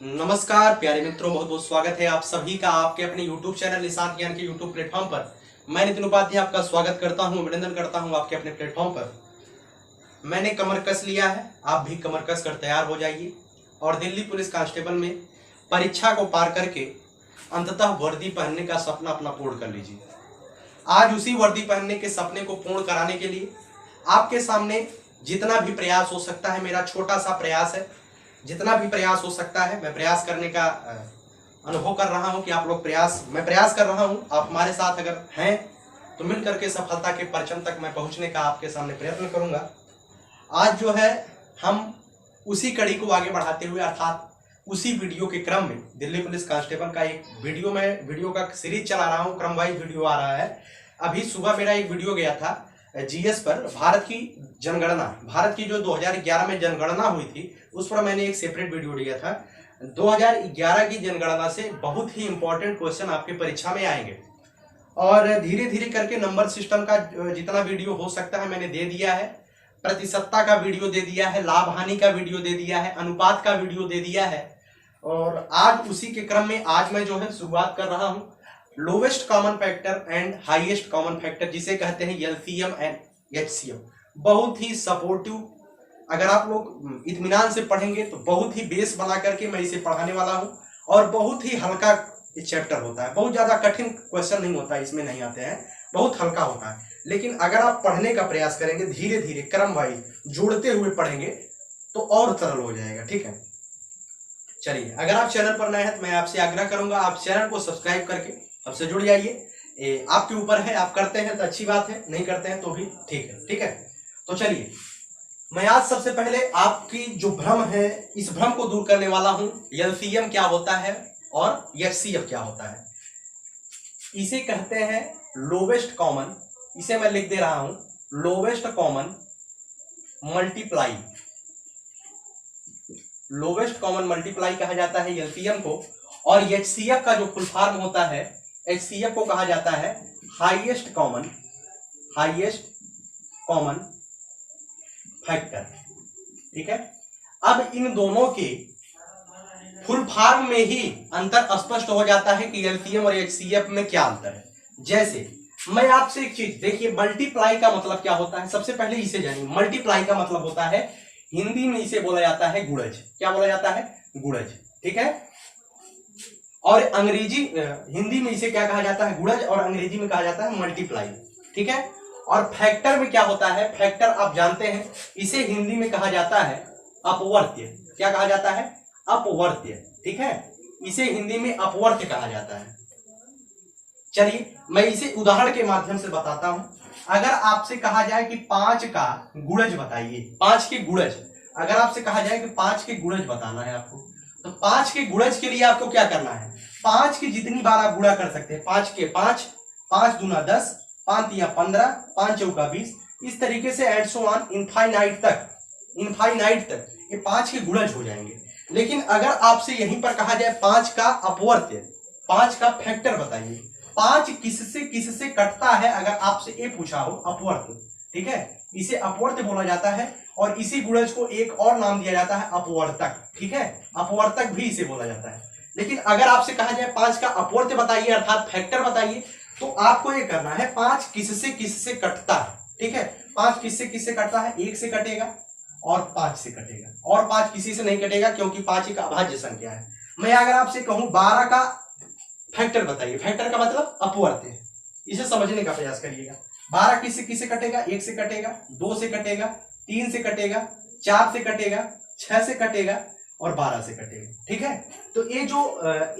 नमस्कार प्यारे मित्रों, बहुत बहुत स्वागत है आप सभी का आपके अपने YouTube चैनल निशांत ज्ञान के YouTube प्लेटफॉर्म पर। मैं नितिन उपाध्याय आपका स्वागत करता हूं, अभिनंदन करता हूं आपके अपने प्लेटफॉर्म पर। मैंने कमर कस लिया है, आप भी कमर कस कर तैयार हो जाइए और दिल्ली पुलिस कांस्टेबल में परीक्षा को पार करके अंततः वर्दी पहनने का सपना अपना पूर्ण कर लीजिए। आज उसी वर्दी पहनने के सपने को पूर्ण कराने के लिए आपके सामने जितना भी प्रयास हो सकता है, मेरा छोटा सा प्रयास है, जितना भी प्रयास हो सकता है मैं प्रयास करने का अनुभव कर रहा हूं कि आप लोग मैं प्रयास कर रहा हूं। आप हमारे साथ अगर हैं तो मिल करके सफलता के परचम तक मैं पहुंचने का आपके सामने प्रयत्न करूंगा। आज जो है हम उसी कड़ी को आगे बढ़ाते हुए अर्थात उसी वीडियो के क्रम में दिल्ली पुलिस कांस्टेबल का एक वीडियो का सीरीज चला रहा हूँ, क्रम वाइज वीडियो आ रहा है। अभी सुबह मेरा एक वीडियो गया था जीएस पर, भारत की जो 2011 में जनगणना हुई थी उस पर मैंने एक सेपरेट वीडियो दिया था। 2011 की जनगणना से बहुत ही इंपॉर्टेंट क्वेश्चन आपके परीक्षा में आएंगे और धीरे धीरे करके नंबर सिस्टम का जितना वीडियो हो सकता है मैंने दे दिया है, प्रतिशतता का वीडियो दे दिया है, लाभ हानि का वीडियो दे दिया है, अनुपात का वीडियो दे दिया है। और आज उसी के क्रम में आज मैं जो है शुरुआत कर रहा हूं lowest common factor and highest common factor, जिसे कहते हैं एलसीएम एंड एचसीएम। बहुत ही सपोर्टिव, अगर आप लोग इत्मीनान से पढ़ेंगे तो बहुत ही बेस बना करके मैं इसे पढ़ाने वाला हूं और बहुत ही हल्का चैप्टर होता है, बहुत ज्यादा कठिन क्वेश्चन नहीं होता, इसमें नहीं आते हैं, बहुत हल्का होता है। लेकिन अगर आप पढ़ने का प्रयास करेंगे, धीरे धीरे क्रम वाइज जोड़ते हुए पढ़ेंगे तो और सरल हो जाएगा। ठीक है, चलिए, अगर आप चैनल पर नए हैं तो मैं आपसे आग्रह करूंगा आप चैनल को सब्सक्राइब करके हमसे जुड़ जाइए। आपके ऊपर है, आप करते हैं तो अच्छी बात है, नहीं करते हैं तो भी ठीक है। ठीक है, तो चलिए, मैं आज सबसे पहले आपकी जो भ्रम है इस भ्रम को दूर करने वाला हूं। एलसीएम क्या होता है और एचसीएफ क्या होता है। इसे कहते हैं लोवेस्ट कॉमन, इसे मैं लिख दे रहा हूं lowest common multiply. Lowest common multiply कहा जाता है एलसीएम को, और एचसीएफ का जो फुल फॉर्म होता है, एचसीएफ को कहा जाता है हाईएस्ट कॉमन फैक्टर। ठीक है, अब इन दोनों के फुल फॉर्म में ही अंतर स्पष्ट हो जाता है कि एलसीएम और एचसीएफ में क्या अंतर है। जैसे मैं आपसे एक चीज देखिए, मल्टीप्लाई का मतलब क्या होता है, सबसे पहले इसे जानिए। मल्टीप्लाई का मतलब होता है, हिंदी में इसे बोला जाता है गुणज। क्या बोला जाता है? गुणज। ठीक है, और हिंदी में इसे क्या कहा जाता है? गुणज, और अंग्रेजी में कहा जाता है मल्टीप्लाई। ठीक है, और फैक्टर में क्या होता है? फैक्टर आप जानते हैं, इसे हिंदी में कहा जाता है अपवर्त्य। क्या कहा जाता है? अपवर्त्य। ठीक है, इसे हिंदी में अपवर्त्य कहा जाता है। चलिए, मैं इसे उदाहरण के माध्यम से बताता हूं। अगर आपसे कहा जाए कि 5 का गुणज बताइए, 5 के गुणज, अगर आपसे कहा जाए कि 5 के गुणज बताना है आपको, तो 5 के गुणज के लिए आपको क्या करना है? 5 की जितनी बार आप गुणा कर सकते हैं, 5 के 5, 5 दूना 10, 5 तिया 15, 5 चौका 20, इस तरीके से एंड सो ऑन इनफाइनाइट तक ये 5 के गुणज हो जाएंगे। लेकिन अगर आपसे यहीं पर कहा जाए 5 का अपवर्त्य, 5 का फैक्टर बताइए, 5 किससे कटता है, अगर आपसे ये पूछा हो अपवर्त्य, ठीक है, इसे अपवर्त्य बोला जाता है, और इसी गुणज को एक और नाम दिया जाता है अपवर्तक। ठीक है, अपवर्तक भी इसे बोला जाता है। लेकिन अगर आपसे कहा जाए 5 का अपवर्त्य बताइए अर्थात फैक्टर बताइए, तो आपको ये करना है 5 किससे कटता है। ठीक है, 5 किससे कटता है? 1 से कटेगा और 5 से कटेगा, और 5 किसी से नहीं कटेगा क्योंकि 5 एक अभाज्य संख्या है। मैं अगर आपसे कहूं 12 का फैक्टर बताइए, फैक्टर का मतलब अपवर्त्य, इसे समझने का प्रयास करिएगा। 12 किससे कटेगा? 1 से कटेगा, 2 से कटेगा, 3 से कटेगा, 4 से कटेगा, 6 से कटेगा और 12 से कटेगा। ठीक है, तो ये जो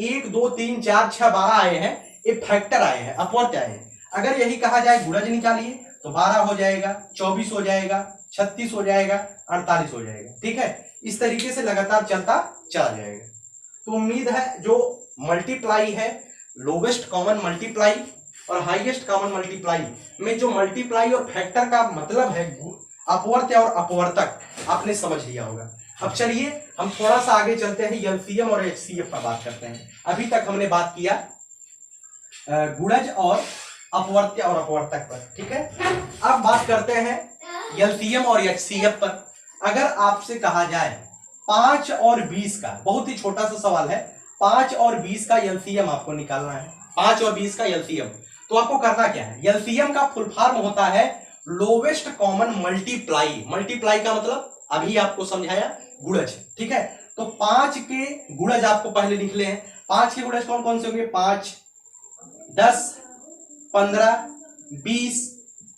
1 2 3 4 6 12 आए हैं, ये फैक्टर आए हैं, अपवर्त्य आए हैं। अगर यही कहा जाए गुणज निकालिए तो 12 हो जाएगा, 24 हो जाएगा, 36 हो जाएगा, 48 हो जाएगा। ठीक है, इस तरीके से लगातार चलता चला जाएगा। तो उम्मीद है जो मल्टीप्लाई है, लोवेस्ट कॉमन मल्टीप्लाई और हाईएस्ट कॉमन मल्टीप्लाई में जो मल्टीप्लाई और फैक्टर का मतलब है अपवर्त्य और अपवर्तक, आपने समझ लिया होगा। अब चलिए हम थोड़ा सा आगे चलते हैं, एलसीएम और एचसीएफ पर बात करते हैं। अभी तक हमने बात किया गुणज और अपवर्त्य और अपवर्तक पर। ठीक है, अब बात करते हैं एलसीएम और एचसीएफ पर। अगर आपसे कहा जाए 5 और 20 का, बहुत ही छोटा सा सवाल है, 5 और 20 का एलसीएम आपको निकालना है। 5 और 20 का एलसीएम, तो आपको करना क्या है, एलसीएम का फुल फॉर्म होता है लोवेस्ट कॉमन मल्टीप्लाई। मल्टीप्लाई का मतलब अभी आपको समझाया गुणज, ठीक है। तो 5 के गुणज आपको पहले निकले हैं। 5 के गुणज कौन कौन से होंगे, 5, 10, 15, 20,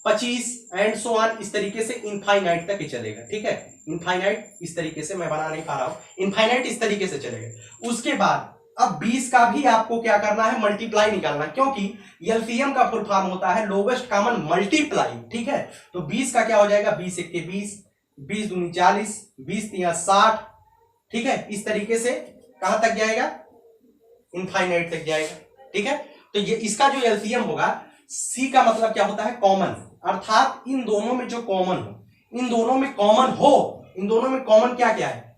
25 एंड सो ऑन, इस तरीके से इनफाइनाइट तक ही चलेगा, ठीक है। इनफाइनाइट इस तरीके से मैं बना नहीं पा रहा हूं, इनफाइनाइट इस तरीके से चलेगा। उसके बाद अब 20 का भी आपको क्या करना है, मल्टीप्लाई निकालना, क्योंकि एलसीएम का फुल फॉर्म होता है लोवेस्ट कॉमन मल्टीप्लाई, ठीक है। तो 20 का क्या हो जाएगा, 20 एक के 20, 20 दूनी 40, 20 तिया 60, ठीक है। इस तरीके से कहां तक जाएगा, इनफाइनाइट तक जाएगा, ठीक है। तो ये इसका जो एलसीएम होगा, सी का मतलब क्या होता है, कॉमन, अर्थात इन दोनों में जो कॉमन हो, इन दोनों में कॉमन हो, इन दोनों में कॉमन क्या क्या है,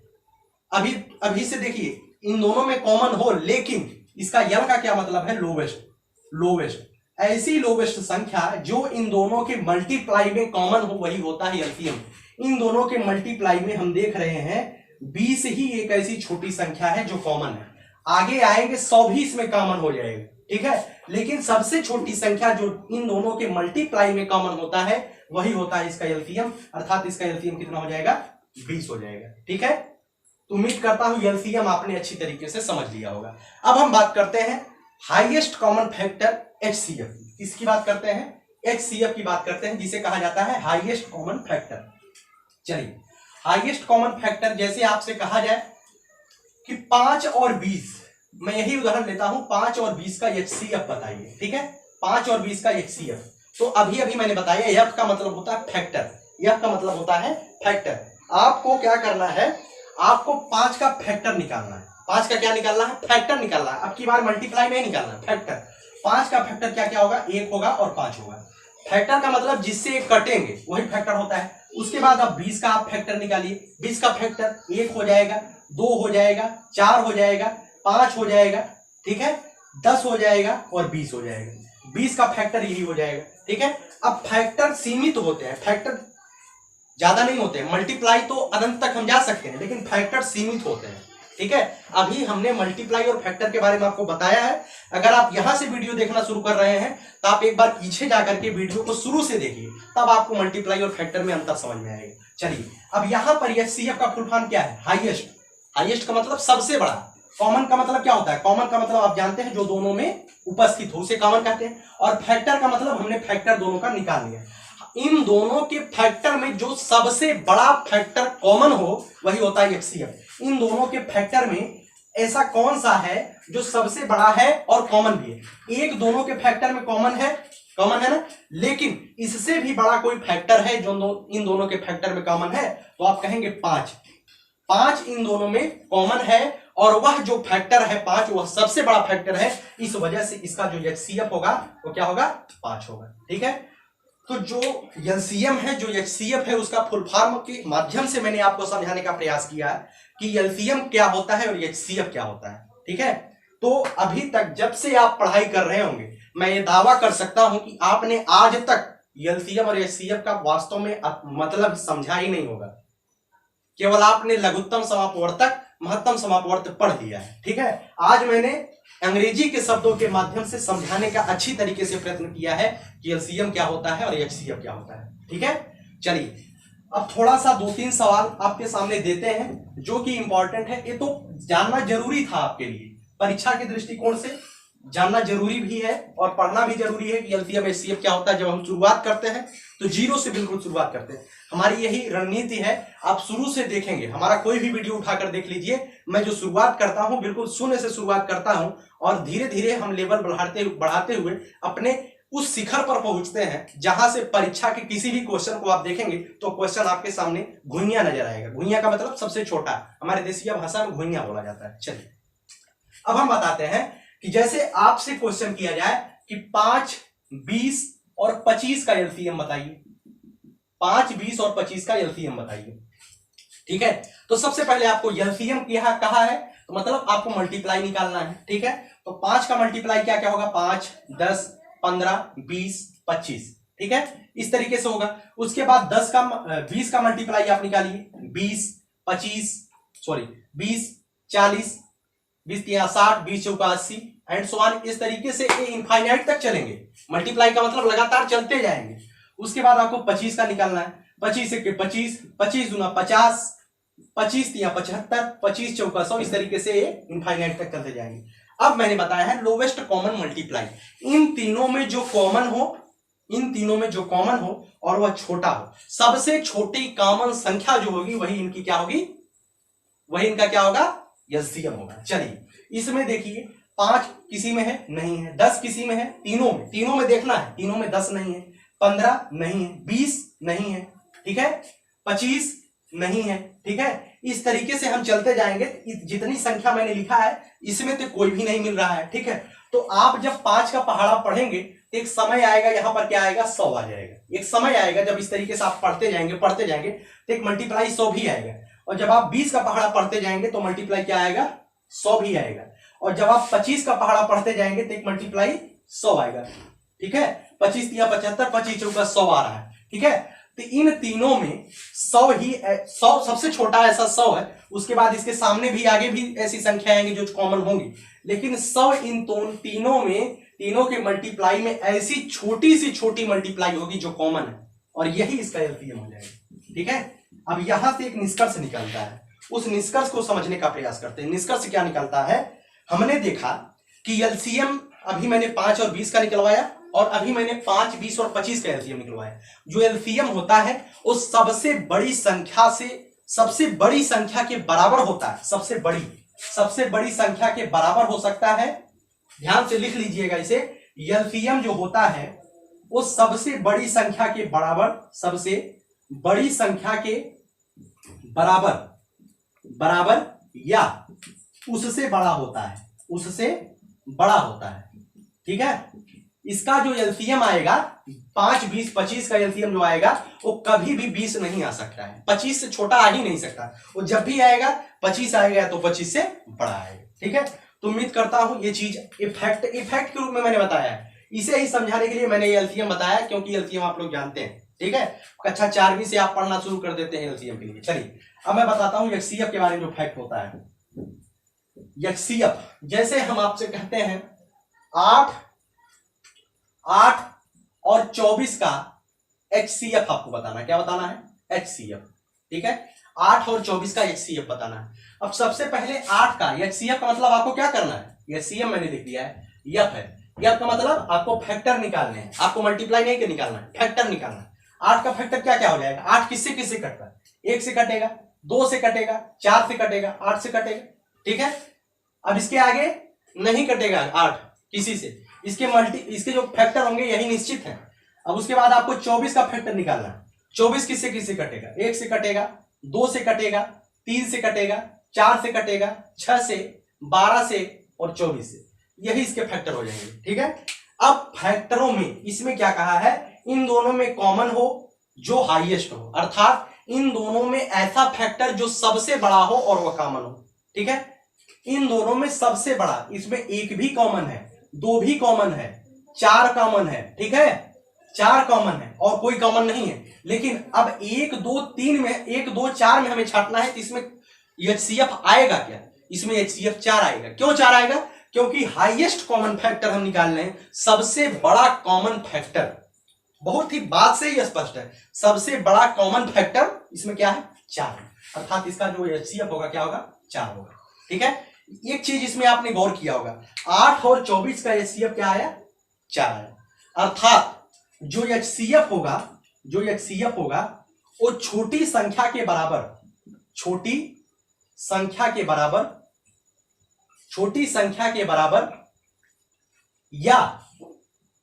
अभी से देखिए, इन दोनों में कॉमन हो, लेकिन इसका यल का क्या मतलब है, लोवेस्ट। लोवेस्ट ऐसी लोवेस्ट संख्या जो इन दोनों के मल्टीप्लाई में कॉमन हो, वही होता है एलसीएम। इन दोनों के मल्टीप्लाई में हम देख रहे हैं 20 ही एक ऐसी छोटी संख्या है जो कॉमन है, आगे आएंगे 100 भी इसमें कॉमन हो जाएगा, ठीक है। लेकिन सबसे छोटी संख्या जो इन दोनों के मल्टीप्लाई में कॉमन होता है, वही होता है इसका एलसीएम, अर्थात इसका एलसीएम कितना हो जाएगा, 20 हो जाएगा, ठीक है। तो उम्मीद करता हूं एलसीएम आपने अच्छी तरीके से समझ लिया होगा। अब हम बात करते हैं हाईएस्ट कॉमन फैक्टर एचसीएफ, किसकी बात करते हैं, एचसीएफ की बात करते हैं, जिसे कहा जाता है हाईएस्ट कॉमन फैक्टर। चलिए, हाईएस्ट कॉमन फैक्टर, जैसे आपसे कहा जाए कि 5 और 20, मैं यही उदाहरण लेता हूं, 5 और 20 का एचसीएफ बताइए, ठीक है। 5 और 20 का एचसीएफ, तो अभी अभी मैंने बताया एफ का मतलब होता है फैक्टर, एफ का मतलब होता है फैक्टर। आपको क्या करना है, आपको 5 का फैक्टर निकालना है। 5 का क्या निकालना है, फैक्टर निकालना है। अब की बार मल्टीप्लाई नहीं निकालना है, फैक्टर। 5 का फैक्टर क्या क्या होगा, 1 होगा और 5 होगा। फैक्टर का मतलब जिससे एक कटेंगे वही फैक्टर होता है। उसके बाद अब 20 का आप फैक्टर निकालिए। 20 का फैक्टर 1 हो जाएगा, 2 हो जाएगा, 4 हो जाएगा, 5 हो जाएगा, ठीक है, 10 हो जाएगा और 20 हो जाएगा। 20 का फैक्टर यही हो जाएगा, ठीक है। अब फैक्टर सीमित होते हैं, फैक्टर ज्यादा नहीं होते हैं। मल्टीप्लाई तो अनंत तक हम जा सकते हैं, लेकिन फैक्टर सीमित होते हैं, ठीक है। अभी हमने मल्टीप्लाई और फैक्टर के बारे में आपको बताया है। अगर आप यहां से वीडियो देखना शुरू कर रहे हैं तो आप एक बार पीछे जाकर के वीडियो को शुरू से देखिए, तब आपको मल्टीप्लाई और फैक्टर में अंतर समझ में आएगा। चलिए, अब यहां पर एचसीएफ का फुल फॉर्म क्या है, हाईएस्ट। हाईएस्ट का मतलब सबसे बड़ा। कॉमन का मतलब क्या होता है, कॉमन का मतलब आप जानते हैं जो दोनों में उपस्थित हो, उसे कॉमन कहते हैं। और फैक्टर का मतलब हमने फैक्टर दोनों का निकाल लिया। इन दोनों के फैक्टर में जो सबसे बड़ा फैक्टर कॉमन हो, वही होता है एचसीएफ। इन दोनों के फैक्टर में ऐसा कौन सा है जो सबसे बड़ा है और कॉमन भी है। एक दोनों के फैक्टर में कॉमन है ना, लेकिन इससे भी बड़ा कोई फैक्टर है जो इन दोनों के फैक्टर में कॉमन है, तो आप कहेंगे 5। 5 इन दोनों में कॉमन है, और वह जो फैक्टर है 5, वह सबसे बड़ा फैक्टर है। इस वजह से इसका जो एचसीएफ होगा वो क्या होगा, 5 होगा, ठीक है। तो जो एलसीएम है, जो एचसीएफ है, उसका फुल फॉर्म के माध्यम से मैंने आपको समझाने का प्रयास किया है कि एलसीएम क्या होता है और एचसीएफ क्या होता है, ठीक है। तो अभी तक जब से आप पढ़ाई कर रहे होंगे, मैं ये दावा कर सकता हूं कि आपने आज तक एलसीएम और एचसीएफ का वास्तव में मतलब समझा ही नहीं होगा। केवल आपने लघुत्तम समापवर्तक, महत्तम समापवर्तक पढ़ लिया है, ठीक है। आज मैंने अंग्रेजी के शब्दों के माध्यम से समझाने का अच्छी तरीके से प्रयत्न किया है कि एलसीएम क्या होता है और एचसीएफ क्या होता है, ठीक है। चलिए, अब थोड़ा सा 2-3 सवाल आपके सामने देते हैं जो कि इंपॉर्टेंट है। ये तो जानना जरूरी था आपके लिए, परीक्षा के दृष्टिकोण से जानना जरूरी भी है और पढ़ना भी जरूरी है कि एलसीएम एचसीएफ क्या होता है। जब हम शुरुआत करते हैं तो जीरो से बिल्कुल शुरुआत करते हैं, हमारी यही रणनीति है। आप शुरू से देखेंगे, हमारा कोई भी वीडियो उठाकर देख लीजिए, मैं जो शुरुआत करता हूं बिल्कुल शून्य से शुरुआत करता हूं, और धीरे धीरे हम लेवल बढ़ाते हुए अपने उस शिखर पर पहुंचते हैं जहां से परीक्षा के किसी भी क्वेश्चन को आप देखेंगे तो क्वेश्चन आपके सामने घुइयां नजर आएगा। घुइयां का मतलब सबसे छोटा, हमारे देसी भाषा में घुइयां बोला जाता है। चलिए, अब हम बताते हैं कि जैसे आपसे क्वेश्चन किया जाए कि 5, 20 और 25 का एलसीएम बताइए। 5, 20 और 25 का एलसीएम बताइए, ठीक है। तो सबसे पहले आपको एलसीएम कहा है, तो मतलब आपको मल्टीप्लाई निकालना है, ठीक है। तो 5 का मल्टीप्लाई क्या क्या होगा, 5, 10, 15, 20, 25, ठीक है, इस तरीके से होगा। उसके बाद 20 का मल्टीप्लाई आप निकालिए, 20, 25, सॉरी 20, 40, 20 या 60, 20 चौका 80 एंड सो ऑन। इस तरीके से ये इनफाइनाइट तक चलेंगे। मल्टीप्लाई का मतलब लगातार चलते जाएंगे। उसके बाद आपको 25 का निकालना है। 25 से 25, 25 दूना 50, 25 तिया 75, 25 चौका 100, इस तरीके से ये इनफाइनाइट तक चलते जाएंगे। अब मैंने बताया है लोवेस्ट कॉमन मल्टीप्लाई। इन तीनों में जो कॉमन हो, इन तीनों में जो कॉमन हो और वह छोटा हो, सबसे छोटी कॉमन संख्या जो होगी वही इनकी क्या होगी, वही इनका क्या होगा, एलसीएम होगा। चलिए इसमें देखिए 5 किसी में है, नहीं है। 10 किसी में है, तीनों में देखना है। तीनों में 10 नहीं है, 15 नहीं है, 20 नहीं है, ठीक है, 25 नहीं है, ठीक है। इस तरीके से हम चलते जाएंगे। जितनी संख्या मैंने लिखा है इसमें तो कोई भी नहीं मिल रहा है, ठीक है। तो आप जब 5 का पहाड़ा पढ़ेंगे तो एक समय आएगा, यहां पर क्या आएगा, 100 आ जाएगा। एक समय आएगा जब इस तरीके से आप पढ़ते जाएंगे तो एक मल्टीप्लाई 100 भी आएगा। और जब आप 20 का पहाड़ा पढ़ते जाएंगे तो मल्टीप्लाई क्या आएगा, 100 भी आएगा। और जब आप 25 का पहाड़ा पढ़ते जाएंगे तो एक मल्टीप्लाई 100 आएगा, ठीक है। 25 तिया 75, 25 चौका 100 आ रहा है, ठीक है। तो इन तीनों में 100 सबसे छोटा ऐसा 100 है। उसके बाद इसके सामने भी आगे भी ऐसी संख्या आएंगी जो कॉमन होंगी, लेकिन 100 इन तीनों के मल्टीप्लाई में ऐसी छोटी सी छोटी मल्टीप्लाई होगी जो कॉमन है, और यही इसका एलसीएम हो जाएगा, ठीक है। अब यहां से एक निष्कर्ष निकलता है, उस निष्कर्ष को समझने का प्रयास करते हैं। निष्कर्ष क्या निकलता है, हमने देखा कि एलसीएम अभी मैंने 5 और 20 का निकलवाया, और अभी मैंने 5, 20 और 25 का एलसीएम निकलवाया। जो एलसीएम होता है वो सबसे बड़ी संख्या के बराबर होता है। सबसे बड़ी संख्या के बराबर हो सकता है। ध्यान से लिख लीजिएगा इसे। एलसीएम जो होता है वो सबसे बड़ी संख्या के बराबर या उससे बड़ा होता है, ठीक है। इसका जो एलसीएम आएगा 5, 20, 25 का एलसीएम जो आएगा वो कभी भी 20 नहीं आ सकता है। 25 से छोटा आ ही नहीं सकता। वो जब भी आएगा 25 आएगा तो 25 से बड़ा आएगा, ठीक है। तो उम्मीद करता हूं ये चीज इफेक्ट के रूप में मैंने बताया है। इसे ही समझाने के लिए मैंने एलसीएम बताया, क्योंकि एलसीएम आप लोग जानते हैं, ठीक है। कक्षा 4वीं से आप पढ़ना शुरू कर देते हैं एलसीएम के लिए। चलिए अब मैं बताता हूं एचसीएफ के बारे में जो फैक्ट होता है। एचसीएफ जैसे हम आपसे कहते हैं 8 और 24 का एचसीएफ आपको बताना है। क्या बताना है, एचसीएफ, ठीक है। 8 और 24 का एचसीएफ बताना है। अब सबसे पहले 8 का एचसीएफ का मतलब आपको क्या करना है, एचसीएफ मैंने लिख दिया है, एफ है। एफ का मतलब आपको फैक्टर निकालने हैं, आपको मल्टीप्लाई नहीं निकालना है, फैक्टर निकालना है। 8 का फैक्टर क्या क्या हो जाएगा, 8 किससे कटता है, 1 से कटेगा, 2 से कटेगा, 4 से कटेगा, 8 से कटेगा, ठीक है। अब इसके आगे नहीं कटेगा 8 किसी से, इसके जो फैक्टर होंगे यही निश्चित है। अब उसके बाद आपको 24 का फैक्टर निकालना है। 24 किससे कटेगा, 1 से कटेगा, 2 से कटेगा, 3 से कटेगा, 4 से कटेगा, 6 से, 12 से और 24 से, यही इसके फैक्टर हो जाएंगे, ठीक है। अब फैक्टरों में इसमें क्या कहा है, इन दोनों में कॉमन हो जो हाईएस्ट हो, अर्थात इन दोनों में ऐसा फैक्टर जो सबसे बड़ा हो और वह कॉमन हो, ठीक है। इन दोनों में सबसे बड़ा, इसमें 1 भी कॉमन है, 2 भी कॉमन है, 4 कॉमन है, ठीक है। 4 कॉमन है और कोई कॉमन नहीं है। लेकिन अब 1, 2, 3 में, 1, 2, 4 में हमें छांटना है, तो इसमें एचसीएफ आएगा क्या, इसमें एचसीएफ 4 आएगा। क्यों 4 आएगा, क्योंकि हाईएस्ट कॉमन फैक्टर हम निकाल रहे हैं, सबसे बड़ा कॉमन फैक्टर, बहुत ही बात से ही स्पष्ट है, सबसे बड़ा कॉमन फैक्टर इसमें क्या है, 4 है। अर्थात इसका जो एचसीएफ होगा क्या होगा, 4 होगा, ठीक है। एक चीज इसमें आपने गौर किया होगा, 8 और 24 का एचसीएफ क्या आया, 4 आया। अर्थात जो एचसीएफ होगा वो छोटी संख्या के बराबर या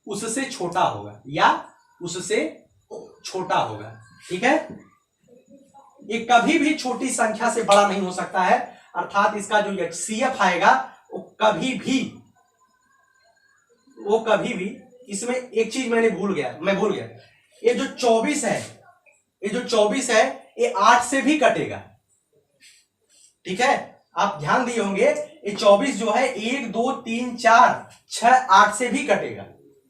उससे छोटा होगा, ठीक है। ये कभी भी छोटी संख्या से बड़ा नहीं हो सकता है। अर्थात इसका जो एचसीएफ आएगा वो कभी भी इसमें एक चीज मैं भूल गया, ये जो 24 है ये 8 से भी कटेगा, ठीक है। आप ध्यान दिए होंगे, ये 24 जो है 1, 2, 3, 4, 6, 8 से भी कटेगा,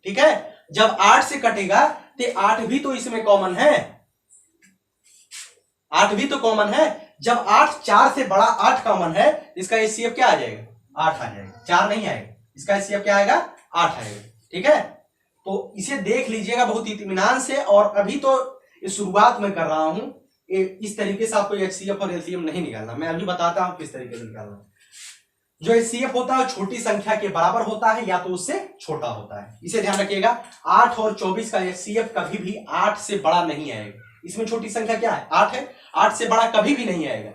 ठीक है। जब 8 से कटेगा तो 8 भी तो इसमें कॉमन है, 8 भी तो कॉमन है। जब 8 4 से बड़ा 8 कॉमन है, इसका HCF क्या आ जाएगा? 8 आ जाएगा, 4 नहीं आएगा, इसका HCF क्या आएगा? 8 आएगा। ठीक है, तो इसे देख लीजिएगा बहुत इत्मीनान से। और अभी तो शुरुआत में कर रहा हूं, इस तरीके से आपको HCF और LCM नहीं निकालना, मैं अभी बताता हूं किस तरीके से निकालना। जो HCF होता है छोटी संख्या के बराबर होता है या तो उससे छोटा होता है, इसे ध्यान रखिएगा। 8 और 24 का HCF कभी भी 8 से बड़ा नहीं आएगा। इसमें छोटी संख्या क्या है? 8 है, 8 से बड़ा कभी भी नहीं आएगा,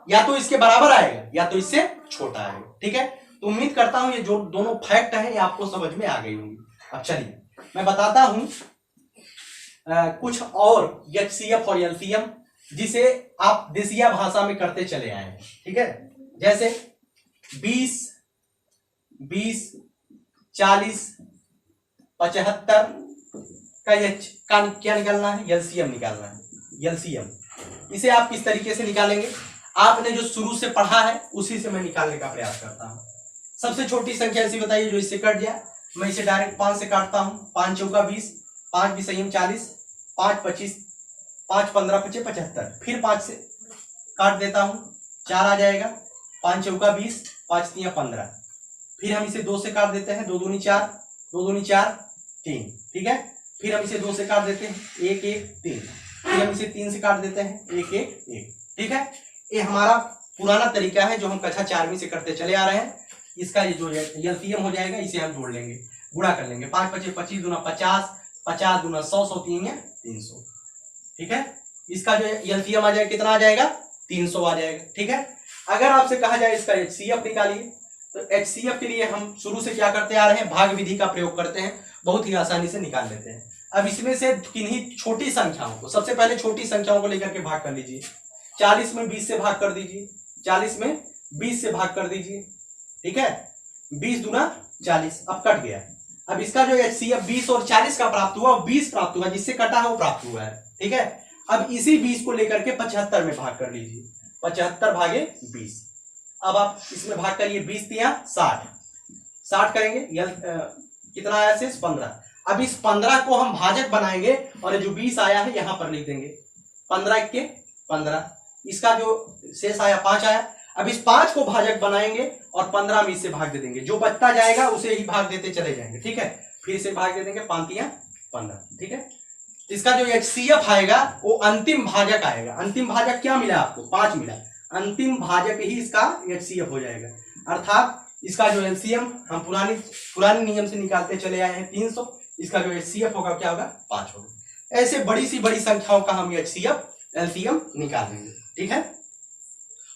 या तो इसके बराबर आएगा या तो इससे छोटा आएगा। ठीक है, तो उम्मीद करता हूं ये जो दोनों फैक्ट है ये आपको समझ में आ गई होंगी। अब चलिए मैं बताता हूं कुछ और HCF और LCM जिसे आप देसिया भाषा में करते चले आए हैं। ठीक है, जैसे 20, 20, 40, 75 का क्या निकालना है? LCM निकालना है। LCM इसे आप किस तरीके से निकालेंगे? आपने जो शुरू से पढ़ा है उसी से मैं निकालने का प्रयास करता हूं। सबसे छोटी संख्या ऐसी बताइए जो इससे कट जाए। मैं इसे डायरेक्ट 5 से काटता हूं। 5 चौका 20, 5 20 40, 5 25, 5 15 25 75, फिर 5 से काट देता हूं, 4 आ जाएगा। 5 चौका 20, 5 3 15, फिर हम इसे 2 से काट देते हैं, 2 दूनी 4, 2 दूनी 4 3। ठीक है, फिर हम इसे 2 से काट देते हैं, 1 1 3, फिर हम इसे 3 से काट देते हैं, 1 1 1। ठीक है, ये हमारा पुराना तरीका है जो हम कक्षा 4वीं से करते चले आ रहे हैं। इसका ये जो LCM हो जाएगा इसे हम जोड़ लेंगे, गुणा कर लेंगे। 5 25 25 दूना 50, 50 दूना 100, 100 3 या 300। ठीक है, इसका जो LCM आ जाएगा कितना आ जाएगा? 300 आ जाएगा। ठीक है, अगर आपसे कहा जाए इसका HCF निकालिए, तो HCF के लिए हम शुरू से क्या करते आ रहे हैं? भाग विधि का प्रयोग करते हैं, बहुत ही आसानी से निकाल लेते हैं। अब इसमें से किन्हीं छोटी संख्याओं को, सबसे पहले छोटी संख्याओं को लेकर के भाग कर लीजिए। 40 में 20 से भाग कर दीजिए, 40 में 20 से भाग कर दीजिए। ठीक है, 20 दूना 40, अब कट गया। अब इसका जो HCF 20 और 40 का प्राप्त हुआ, 20 प्राप्त हुआ, जिससे कटा है वो प्राप्त हुआ है। ठीक है, अब इसी 20 को लेकर के 75 में भाग कर लीजिए, 75 भागे 20। अब आप इसमें भाग करिए, 20 तिया 60, 60 करेंगे, कितना आया शेष? 15। अब इस 15 को हम भाजक बनाएंगे और जो 20 आया है यहां पर लिख देंगे। 15 के 15, इसका जो शेष आया 5 आया। अब इस 5 को भाजक बनाएंगे और 15 में इससे भाग दे देंगे, जो बचता जाएगा उसे ही भाग देते चले जाएंगे। ठीक है, फिर इसे भाग दे देंगे, 5 तिया 15। ठीक है, इसका जो HCF आएगा वो अंतिम भाजक आएगा। अंतिम भाजक क्या मिला आपको? 5 मिला। अंतिम भाजक ही इसका HCF हो जाएगा, अर्थात इसका जो LCM हम पुरानी नियम से निकालते चले आए हैं 300, इसका जो HCF होगा क्या होगा? 5 होगा। ऐसे बड़ी सी बड़ी संख्याओं का हम HCF LCM निकाल देंगे। ठीक है,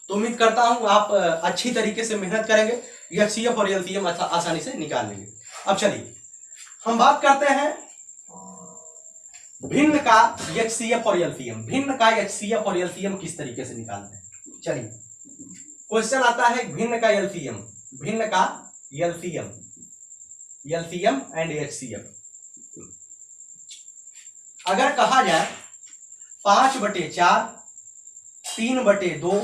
तो उम्मीद करता हूं आप अच्छी तरीके से मेहनत करेंगे, HCF और LCM आसानी से निकाल लेंगे। अब चलिए हम बात करते हैं भिन्न का HCF और LCM। भिन्न का HCF और LCM किस तरीके से निकालते हैं? चलिए क्वेश्चन आता है भिन्न का LCM, भिन्न का LCM एंड HCF। अगर कहा जाए 5/4, 3/2,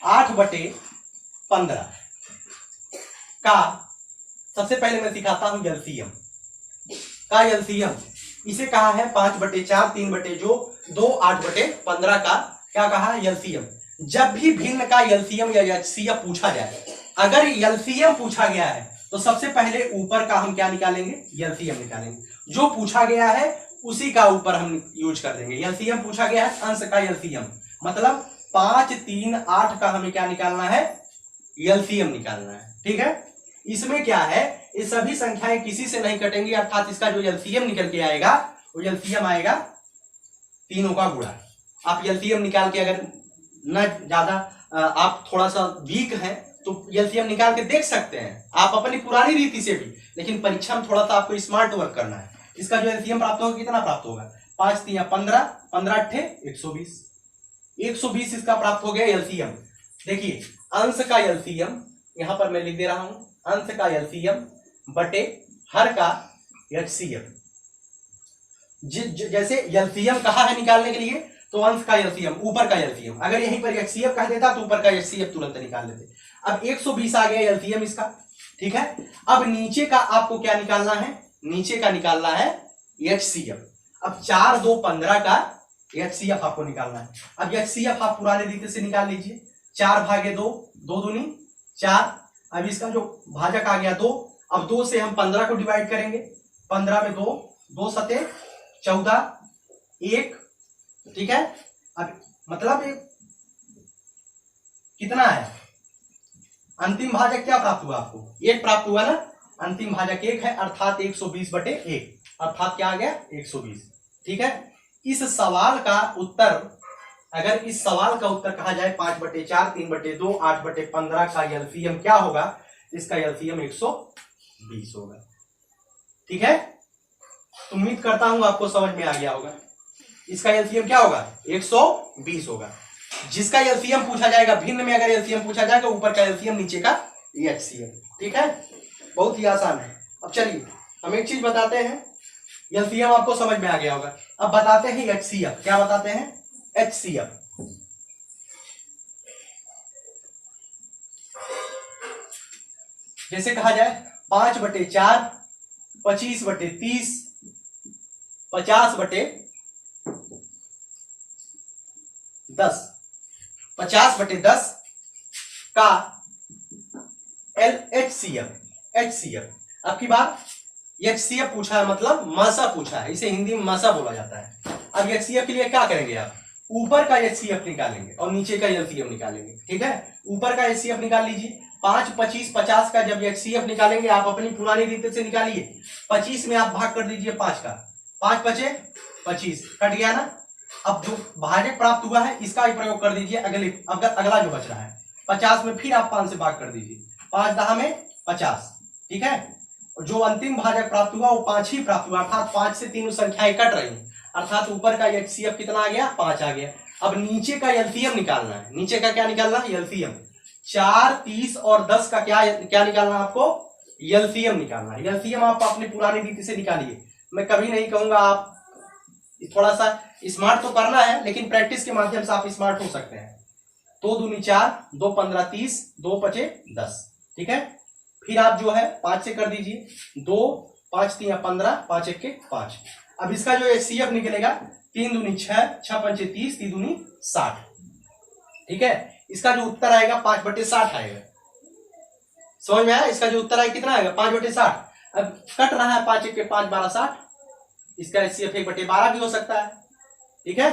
8/15 का, सबसे पहले मैं सिखाता हूं LCM का। LCM इसे कहा है 5/4, 3/2, 8/15 का क्या कहा है? LCM। जब भी भिन्न का LCM या HCF पूछा जाए, अगर LCM पूछा गया है तो सबसे पहले ऊपर का हम क्या निकालेंगे? LCM निकालेंगे। जो पूछा गया है उसी का ऊपर हम यूज कर देंगे। LCM पूछा गया है अंश का LCM, मतलब 5 3 8 का हमें क्या निकालना है? LCM निकालना है। ठीक है, इसमें क्या है, ये सभी संख्याएं किसी से नहीं कटेंगी, अर्थात इसका जो LCM निकल के आएगा वो LCM आएगा तीनों का गुणा। आप LCM निकाल के, अगर न ज्यादा आप थोड़ा सा वीक हैं तो LCM निकाल के देख सकते हैं आप अपनी पुरानी रीति से भी, लेकिन परीक्षा में थोड़ा सा आपको स्मार्ट वर्क करना है। इसका जो LCM प्राप्त होगा कितना प्राप्त होगा? 5 3 15, 15 8 120, 120 इसका प्राप्त हो गया LCM। देखिए अंश का LCM यहां पर मैं लिख दे रहा हूं, अंश का LCM बटे हर का HCF। जैसे LCM कहा है निकालने के लिए तो अंश का LCM, ऊपर का LCM, अगर यहीं पर HCF कह देता तो ऊपर का HCF तुरंत निकाल लेते। अब 120 आ गया LCM इसका। ठीक है, अब नीचे का आपको क्या निकालना है? नीचे का निकालना है HCF। अब 4 2 15 का HCF आपको निकालना है। अब HCF आप पुराने रीति से निकाल लीजिए, 4/2, 2 दूनी 4। अब इसका जो भाजक आ गया 2, अब 2 से हम 15 को डिवाइड करेंगे, 15 में 2, 2 सते 14, 1, ठीक है। अब मतलब कितना है, अंतिम भाजक क्या प्राप्त हुआ आपको, 1 प्राप्त हुआ ना, अंतिम भाजक 1 है, अर्थात 120/1, अर्थात क्या आ गया 120, ठीक है। इस सवाल का उत्तर, अगर इस सवाल का उत्तर कहा जाए 5/4, 3/2, 8/15 का एलसीएम क्या होगा, इसका एलसीएम 120 होगा, ठीक है। तो उम्मीद करता हूं आपको समझ में आ गया होगा। इसका एलसीएम क्या होगा, 120 होगा। जिसका एलसीएम पूछा जाएगा भिन्न में, अगर एलसीएम पूछा जाएगा, ऊपर का एलसीएम नीचे का एचसीएफ, ठीक है। बहुत ही आसान है। अब चलिए हम एक चीज बताते हैं, एलसीएम आपको समझ में आ गया होगा। अब बताते हैं एचसीएफ, क्या बताते हैं, एचसीएफ। जैसे कहा जाए 5/4, 25/30, 50/10, 50/10 का HCF। अब की बात HCF पूछा है, मतलब मासा पूछा है, इसे हिंदी में मासा बोला जाता है। अब HCF के लिए क्या करेंगे, आप ऊपर का HCF निकालेंगे और नीचे का LCM निकालेंगे, ठीक है। ऊपर का HCF निकाल लीजिए, 5, 25, 50 का जब HCF निकालेंगे आप अपनी पुरानी रीति से निकालिए, 25 में आप भाग कर दीजिए 5 का, 5 5 25, कट गया ना। अब जो भाजक प्राप्त हुआ है इसका ही प्रयोग कर दीजिए, अगला जो बच रहा है 50 में फिर आप 5 से भाग कर दीजिए, 5 10 में 50, ठीक है। और जो अंतिम भाजक प्राप्त हुआ वो 5 ही प्राप्त हुआ, अर्थात 5 से तीनों संख्याएं कट रही हैं, अर्थात ऊपर का HCF कितना आ गया, 5 आ गया। अब नीचे का LCM निकालना है, नीचे का क्या निकालना है, LCM। 4, 30 और 10 का क्या निकालना है आपको, LCM निकालना है। LCM आप अपनी पुरानी रीति से निकालिए, मैं कभी नहीं कहूंगा, आप थोड़ा सा स्मार्ट तो करना है, लेकिन प्रैक्टिस के माध्यम से आप स्मार्ट हो सकते हैं। 2 दूनी 4, 2 15 30, 2 5 10, ठीक है। फिर आप जो है 5 से कर दीजिए, 2 5 3 15, 5 1 5। अब इसका जो HCF निकलेगा 3 दूनी 6, 6 5 30, 3 दूनी 60, ठीक है। इसका जो उत्तर आएगा 5/60 आएगा, समझ में आया। इसका जो उत्तर आएगा कितना आएगा, 5/60। अब कट रहा है 5 1 5 12 60, इसका HCF 1/12 भी हो सकता है, ठीक है।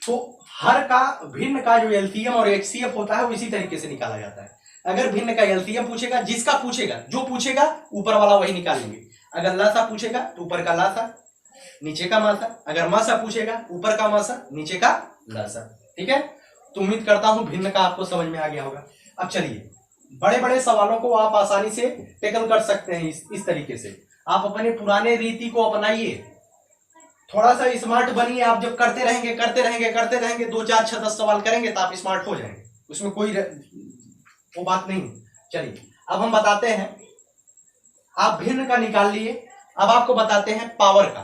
तो हर का भिन्न का जो LCM और HCF होता है वो इसी तरीके से निकाला जाता है। अगर भिन्न का LCM पूछेगा, जिसका पूछेगा, जो पूछेगा ऊपर वाला वही निकालेंगे। अगर लासा पूछेगा तो ऊपर का लासा, नीचे का मासा। अगर मासा पूछेगा ऊपर का मासा, नीचे का लासा, ठीक है। तो उम्मीद करता हूं भिन्न का आपको समझ में आ गया होगा। अब चलिए बड़े बड़े सवालों को आप आसानी से टैकल कर सकते हैं इस तरीके से। आप अपने पुराने रीति को अपनाइए, थोड़ा सा स्मार्ट बनिए। आप जब करते रहेंगे 2 4 6 10 सवाल करेंगे तो आप स्मार्ट हो जाएंगे, उसमें कोई वो बात नहीं। चलिए अब हम बताते हैं, आप भिन्न का निकाल लिए, अब आपको बताते हैं पावर का।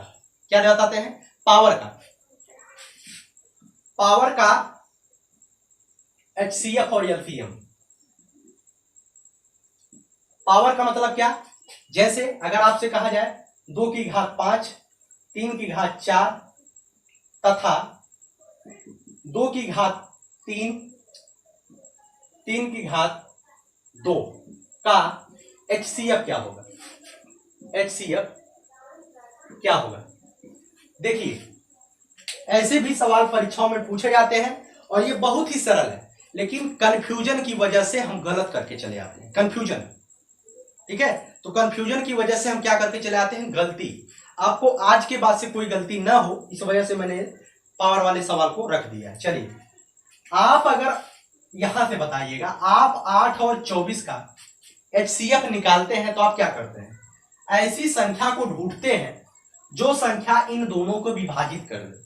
क्या बताते हैं, पावर का। पावर का HCF और LCM। पावर का मतलब क्या, जैसे अगर आपसे कहा जाए 2 की घात 5, 3 की घात 4 तथा 2 की घात 3, 3 की घात 2 का HCF क्या होगा, HCF क्या होगा। देखिए ऐसे भी सवाल परीक्षाओं में पूछे जाते हैं और ये बहुत ही सरल है, लेकिन कंफ्यूजन की वजह से हम गलत करके चले आते हैं, कंफ्यूजन, ठीक है। तो कंफ्यूजन की वजह से हम क्या करके चले आते हैं, गलती। आपको आज के बाद से कोई गलती ना हो, इस वजह से मैंने पावर वाले सवाल को रख दिया है। चलिए आप अगर यहां से बताइएगा, आप 8 और 24 का HCF निकालते हैं तो आप क्या करते हैं, ऐसी संख्या को ढूंढते हैं जो संख्या इन दोनों को विभाजित कर दे,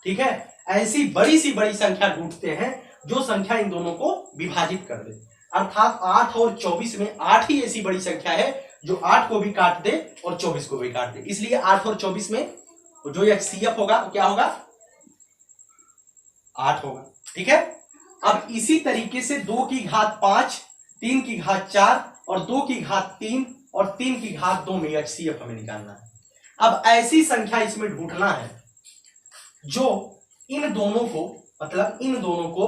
ठीक है। ऐसी बड़ी सी बड़ी संख्या ढूंढते हैं जो संख्या इन दोनों को विभाजित कर दे, अर्थात 8 और 24 में 8 ही ऐसी बड़ी संख्या है जो 8 को भी काट दे और 24 को भी काट दे, इसलिए 8 और 24 में जो HCF होगा क्या होगा, 8 होगा, ठीक है। अब इसी तरीके से 2 की घात 5, 3 की घात 4 और 2 की घात 3 और 3 की घात 2 में HCF हमें निकालना है। अब ऐसी संख्या इसमें ढूंढना है जो इन दोनों को मतलब इन दोनों को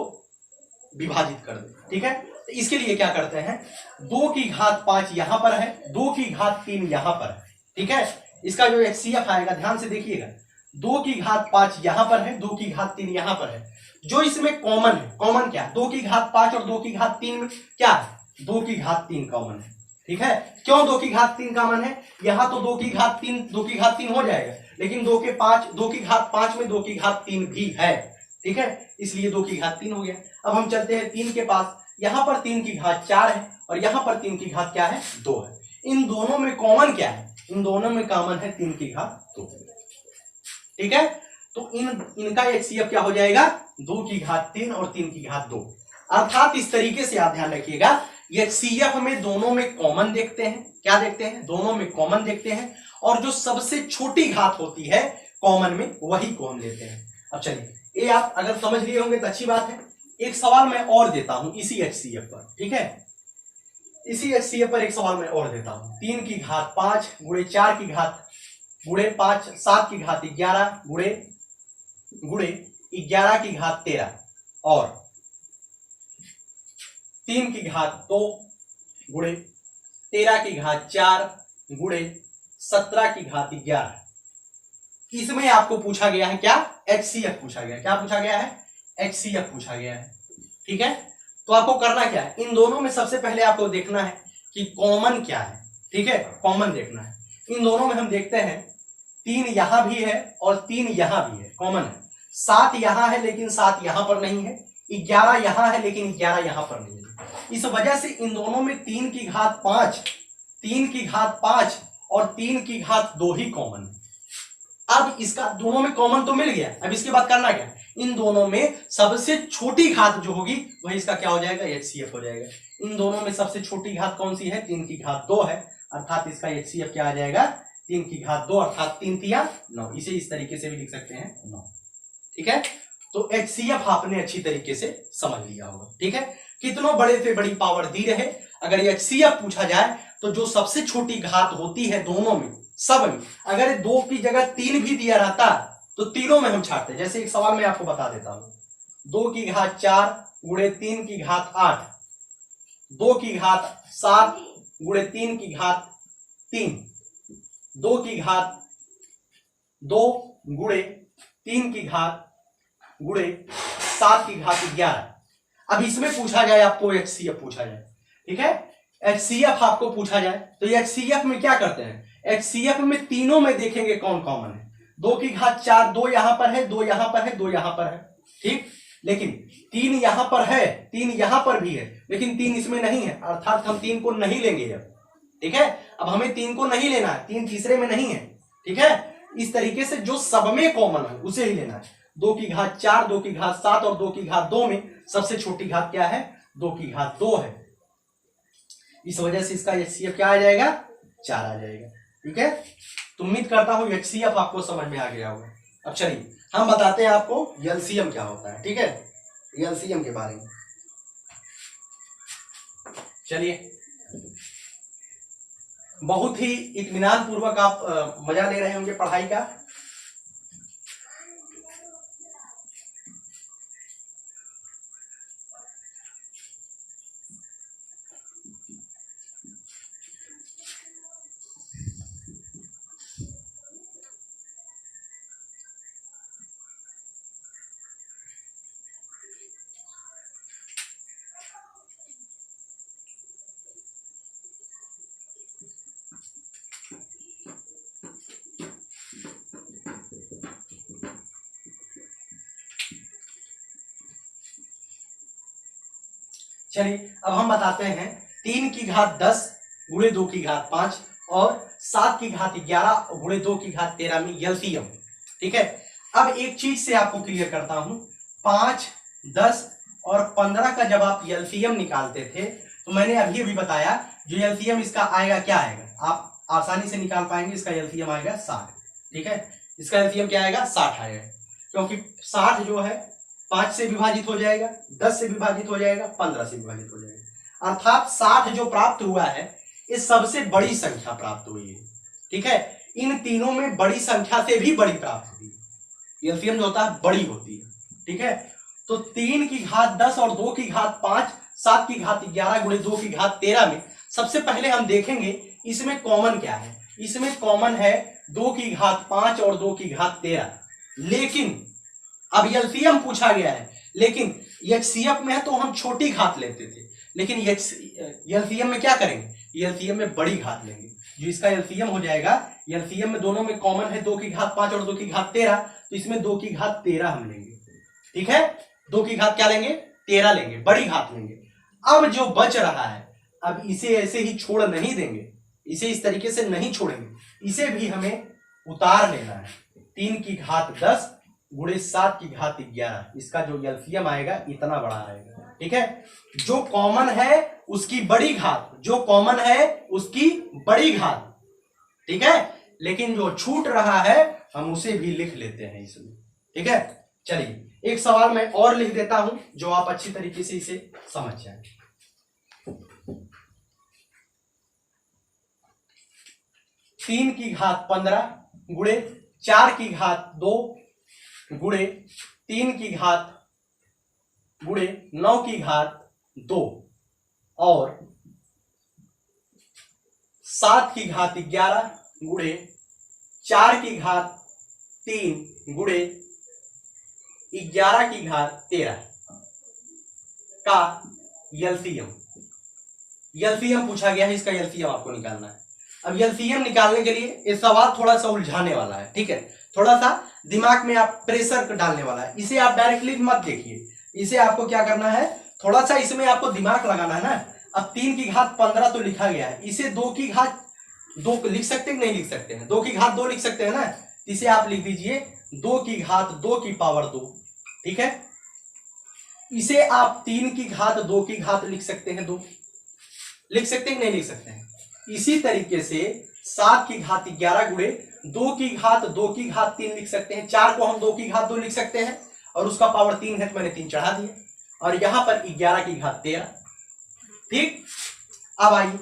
विभाजित कर दे। ठीक है, तो इसके लिए क्या करते हैं, 2 की घात 5 यहां पर है, 2 की घात 3 यहां पर है। ठीक है, इसका जो HCF आएगा ध्यान से देखिएगा, 2 की घात 5 यहां पर है, 2 की घात 3 यहां पर है। जो इसमें कॉमन है, कॉमन क्या है, 2 की घात 5 और 2 की घात 3 में क्या है, 2 की घात 3 कॉमन है। ठीक है, क्यों 2 की घात 3 कॉमन है, यहां तो 2 की घात 3 हो जाएगा, लेकिन 2 की घात 5 में 2 की घात 3 भी है। ठीक है, इसलिए 2 की घात 3 हो गया। अब हम चलते हैं 3 के पास, यहां पर 3 की घात 4 है और यहां पर 3 की घात क्या है, 2 है। इन दोनों में कॉमन क्या है, इन दोनों में कॉमन है 3 की घात 2। ठीक है, तो इनका HCF क्या हो जाएगा, 2 की घात 3 और 3 की घात 2। अर्थात इस तरीके से आप ध्यान रखिएगा, HCF में दोनों में कॉमन देखते हैं, क्या देखते हैं, दोनों में कॉमन देखते हैं, और जो सबसे छोटी घात होती है कॉमन में वही को हम लेते हैं। अब चलिए, ये आप अगर समझ लिए होंगे तो अच्छी बात है। एक सवाल मैं और देता हूं इसी HCF पर। ठीक है, इसी HCF पर एक सवाल मैं और देता हूं, 3 की घात 5 गुणे 4 की घात गुणे 5 7 की घात 11 गुणे 11 की घात 13 और 3 की घात 2 गुणे 13 की घात 4 गुणे 17 की घात 11। इसमें आपको पूछा गया है क्या, HCF पूछा गया। क्या पूछा गया है, HCF पूछा गया है। ठीक है, तो आपको करना क्या है, इन दोनों में सबसे पहले आपको देखना है कि कॉमन क्या है। ठीक है, कॉमन देखना है। इन दोनों में हम देखते हैं 3 यहां भी है और 3 यहां भी है, कॉमन है। 7 यहां है लेकिन 7 यहां पर नहीं है, 11 यहां है लेकिन 11 यहां पर नहीं है। इस वजह से इन दोनों में 3 की घात 5 और 3 की घात 2 ही कॉमन है। अब इसका दोनों में कॉमन तो मिल गया, अब इसके बाद करना क्या, इन दोनों में सबसे छोटी घात जो होगी वही इसका क्या हो जाएगा, HCF हो जाएगा। इन दोनों में सबसे छोटी घात कौन सी है, 3 की घात 2 है, अर्थात इसका HCF क्या आ जाएगा, 3 की घात 2 अर्थात 3 तिया 9। इसे इस तरीके से भी लिख सकते हैं 9। ठीक है, तो HCF आपने अच्छी तरीके से समझ लिया होगा। ठीक है, कितनों बड़े से बड़ी पावर दी रहे, अगर HCF पूछा जाए तो जो सबसे छोटी घात होती है दोनों में, सब में, अगर 2 की जगह 3 भी दिया रहता तो तीनों में हम छाटते। जैसे एक सवाल मैं आपको बता देता हूं, 2 की घात 4 गुणे 3 की घात 8, 2 की घात 7 गुणे 3 की घात 3, 2 की घात 2 गुणे 3 की घात गुणे 7 की घात 11। अब इसमें पूछा जाए आपको HCF पूछा जाए, ठीक है, HCF आपको पूछा जाए तो HCF में क्या करते हैं, HCF में तीनों में देखेंगे कौन कॉमन है। 2 की घात 4, 2 यहां पर है, 2 यहां पर है, 2 यहां पर है। ठीक, लेकिन 3 यहां पर है, 3 यहां पर भी है, लेकिन 3 इसमें नहीं है, अर्थात हम 3 को नहीं लेंगे अब। ठीक है, अब हमें 3 को नहीं लेना है, 3 तीसरे में नहीं है। ठीक है, इस तरीके से जो सब में कॉमन है उसे ही लेना है। 2 की घात 4, 2 की घात 7 और 2 की घात 2 में सबसे छोटी घात क्या है, 2 की घात 2 है। इस वजह से इसका HCF क्या आ जाएगा, 4 आ जाएगा। ठीक है, तो उम्मीद करता हूं HCF आपको समझ में आ गया होगा। अब चलिए हम बताते हैं आपको LCM क्या होता है। ठीक है, LCM के बारे में चलिए, बहुत ही इत्मीनान पूर्वक आप मजा ले रहे होंगे पढ़ाई का। चलिए अब हम बताते हैं 3 की घात 10 गुणे 2 की घात 5 और 7 की घात 11 गुणे 2 की घात 13 में LCM। ठीक है, अब एक चीज से आपको क्लियर करता हूं, 5, 10 और 15 का जब आप LCM निकालते थे तो मैंने अभी अभी बताया जो LCM इसका आएगा क्या आएगा, आप आसानी से निकाल पाएंगे। इसका LCM आएगा 60। ठीक है, इसका LCM क्या आएगा, 60 आएगा, क्योंकि 60 जो है 5 से विभाजित हो जाएगा, 10 से विभाजित हो जाएगा, 15 से विभाजित हो जाएगा, अर्थात 60 जो प्राप्त हुआ है ये सबसे बड़ी संख्या प्राप्त हुई है। ठीक है, इन तीनों में बड़ी संख्या से भी बड़ी प्राप्त हुई, एलसीएम जो होता है बड़ी होती है, ठीक है। तो 3 की घात 10 और 2 की घात 5, 7 की घात 11 गुणे 2 की घात 13 में सबसे पहले हम देखेंगे इसमें कॉमन क्या है। इसमें कॉमन है 2 की घात 5 और 2 की घात 13। लेकिन अब एलसीएम पूछा गया है, लेकिन एचसीएफ में है तो हम छोटी घात लेते थे, लेकिन एलसीएम में क्या करेंगे, एलसीएम में बड़ी घात लेंगे। जो इसका एलसीएम हो जाएगा, एलसीएम में दोनों में कॉमन है 2 की घात 5 और 2 की घात 13, तो इसमें 2 की घात 13 हम लेंगे, ठीक है। 2 की घात क्या लेंगे, 13 लेंगे, बड़ी घात लेंगे। अब जो बच रहा है, अब इसे ऐसे ही छोड़ नहीं देंगे, इसे इस तरीके से नहीं छोड़ेंगे, इसे भी हमें उतार लेना है। 3 की घात 10 गुणे 7 की घात 11, इसका जो एलसीएम आएगा इतना बड़ा आएगा, ठीक है। जो कॉमन है उसकी बड़ी घात, जो कॉमन है उसकी बड़ी घात, ठीक है। लेकिन जो छूट रहा है हम उसे भी लिख लेते हैं इसमें, ठीक है। चलिए एक सवाल मैं और लिख देता हूं जो आप अच्छी तरीके से इसे समझ जाए। 3 की घात 15 गुणे 4 की घात 2 गुणे 3 की घात गुणे 9 की घात 2 और 7 की घात 11 गुणे 4 की घात 3 गुणे 11 की घात 13 का एलसीएम। एलसीएम पूछा गया है, इसका एलसीएम आपको निकालना है। अब एलसीएम निकालने के लिए ये सवाल थोड़ा सा उलझाने वाला है, ठीक है। थोड़ा सा दिमाग में आप प्रेशर डालने वाला है, इसे आप डायरेक्टली मत देखिए, इसे आपको क्या करना है, थोड़ा सा इसमें आपको दिमाग लगाना है ना। अब 3 की घात 15 तो लिखा गया है, इसे 2 की घात 2 लिख सकते हैं, नहीं लिख सकते हैं, 2 की घात 2 लिख सकते हैं ना। इसे आप लिख दीजिए 2 की घात 2 की पावर 2, ठीक है। इसे आप 3 की घात 2 की घात लिख सकते हैं, 2 लिख सकते हैं, नहीं लिख सकते हैं। इसी तरीके से 7 की घात 11 गुणे 2 की घात 2 की घात 3 लिख सकते हैं। 4 को हम 2 की घात 2 लिख सकते हैं और उसका पावर 3 है तो मैंने 3 चढ़ा दिया, और यहां पर 11 की घात 13, ठीक। अब आइए,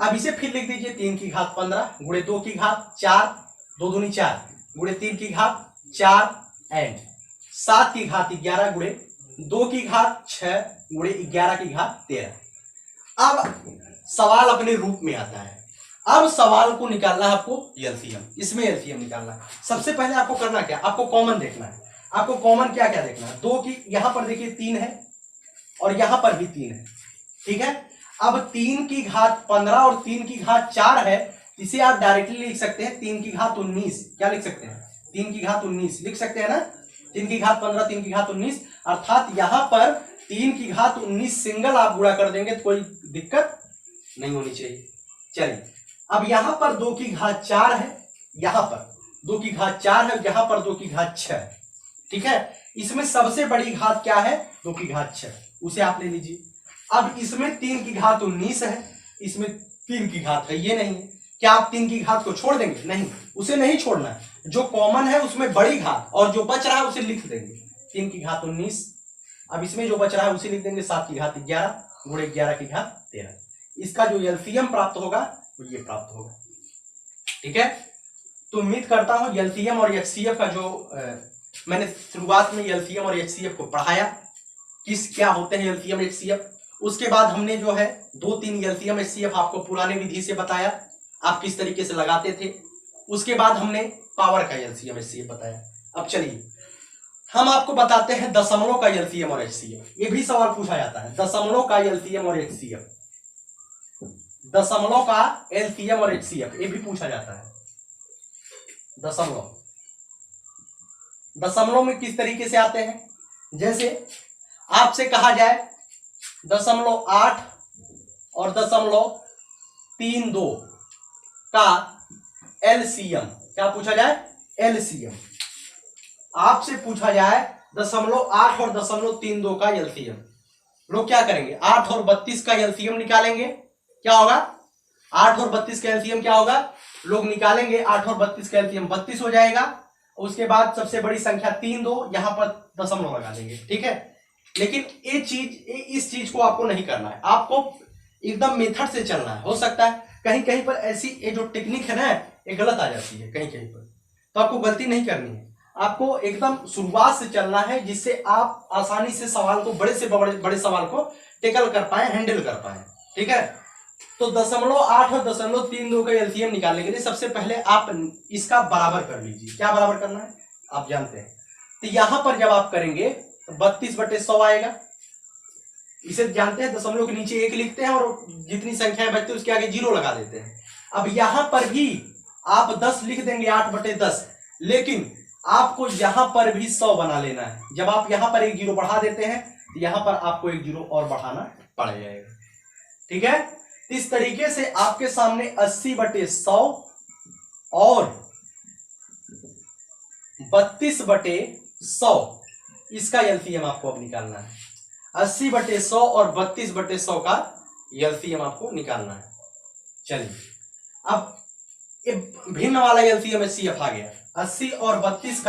अब इसे फिर लिख दीजिए 3 की घात 15 गुणे 2 की घात 4, 2 दूनी 4 गुणे 3 की घात 4 एंड 7 की घात 11 गुणे 2 की घात 6 गुणे 11 की घात 13। अब सवाल अपने रूप में आता है। अब सवाल को निकालना है आपको एलसीएम, इसमें एलसीएम निकालना है। सबसे पहले आपको करना क्या, आपको कॉमन देखना है। आपको कॉमन क्या क्या देखना है, 2 की यहां पर देखिए 3 है और यहां पर भी 3 है, ठीक है। अब 3 की घात 15 और 3 की घात 4 है, इसे आप डायरेक्टली लिख सकते हैं 3 की घात 19, क्या लिख सकते हैं, 3 की घात 19 लिख सकते हैं ना। 3 की घात 15 3 की घात 19, अर्थात यहां पर 3 की घात 19 सिंगल आप गुणा कर देंगे तो कोई दिक्कत नहीं होनी चाहिए। चलिए अब यहां पर 2 की घात 4 है, यहां पर 2 की घात 4 है, यहां पर 2 की घात 6 है, ठीक है। इसमें सबसे बड़ी घात क्या है, 2 की घात 6, उसे आप ले लीजिए। अब इसमें 3 की घात 19 है, इसमें 3 की घात है, ये नहीं है। क्या आप 3 की घात को छोड़ देंगे, नहीं, उसे नहीं छोड़ना है। जो कॉमन है उसमें बड़ी घात और जो बच रहा है उसे लिख देंगे 3 की घात 19। अब इसमें जो बच रहा है उसे लिख देंगे 7 की घात 11 गुणे 11 की घात 13। इसका जो एलसीएम प्राप्त होगा वो ये प्राप्त होगा, ठीक है। तो उम्मीद करता हूं एलसीएम और एचसीएफ का जो मैंने शुरुआत में एलसीएम और एचसीएफ को पढ़ाया, किस क्या होते हैं एलसीएम एचसीएफ, उसके बाद हमने जो है 2-3 एलसीएम एचसीएफ आपको पुराने विधि से बताया, आप किस तरीके से लगाते थे। उसके बाद हमने पावर का एलसीएम एचसीएफ बताया। अब चलिए हम आपको बताते हैं दशमलव का एलसीएम और एचसीएफ। ये भी सवाल पूछा जाता है, दशमलव का एलसीएम और एचसीएफ, दशमलव का एलसीएम और एचसीएफ ये भी पूछा जाता है। दशमलव, दशमलव में किस तरीके से आते हैं, जैसे आपसे कहा जाए 0.8 और 0.32 का एलसीएम, क्या पूछा जाए, एलसीएम। आपसे पूछा जाए 0.8 और 0.32 का एलसीएम, लोग क्या करेंगे, 8 और 32 का एलसीएम निकालेंगे, क्या होगा, 8 और 32 का एलसीएम क्या होगा, लोग निकालेंगे 8 और 32 का एलसीएम 32 हो जाएगा। उसके बाद सबसे बड़ी संख्या 3 2, यहां पर दशमलव लगा देंगे, ठीक है। लेकिन ये चीज, इस चीज को आपको नहीं करना है, आपको एकदम मेथड से चलना है। हो सकता है कहीं कहीं पर ऐसी ये जो टेक्निक है ना, ये गलत आ जाती है कहीं कहीं पर, तो आपको गलती नहीं करनी है। आपको एकदम शुरुआत से चलना है, जिससे आप आसानी से सवाल को, बड़े से बड़े सवाल को टेकल कर पाए, हैंडल कर पाए। ठीक है, तो 0.8 और 0.32 का एलसीएम निकालने के लिए सबसे पहले आप इसका बराबर कर लीजिए। क्या बराबर करना है आप जानते हैं। तो यहां पर जब आप करेंगे तो 32/100 आएगा। इसे जानते हैं, दशमलव के नीचे 1 लिखते हैं और जितनी संख्याएं बचती है उसके आगे 0 लगा देते हैं। अब यहां पर भी आप 10 लिख देंगे, 8/10, लेकिन आपको यहां पर भी 100 बना लेना है। जब आप यहां पर 1 0 बढ़ा देते हैं तो यहां पर आपको 1 0 और बढ़ाना पड़ जाएगा। ठीक है, इस तरीके से आपके सामने 80/100 और 32/100 इसका एलसीएम आपको अब निकालना है। 80/100 और 32/100 का एलसीएम आपको निकालना है। चलिए, अब भिन्न वाला एलसीएम एचसीएफ आ गया। 80 और 32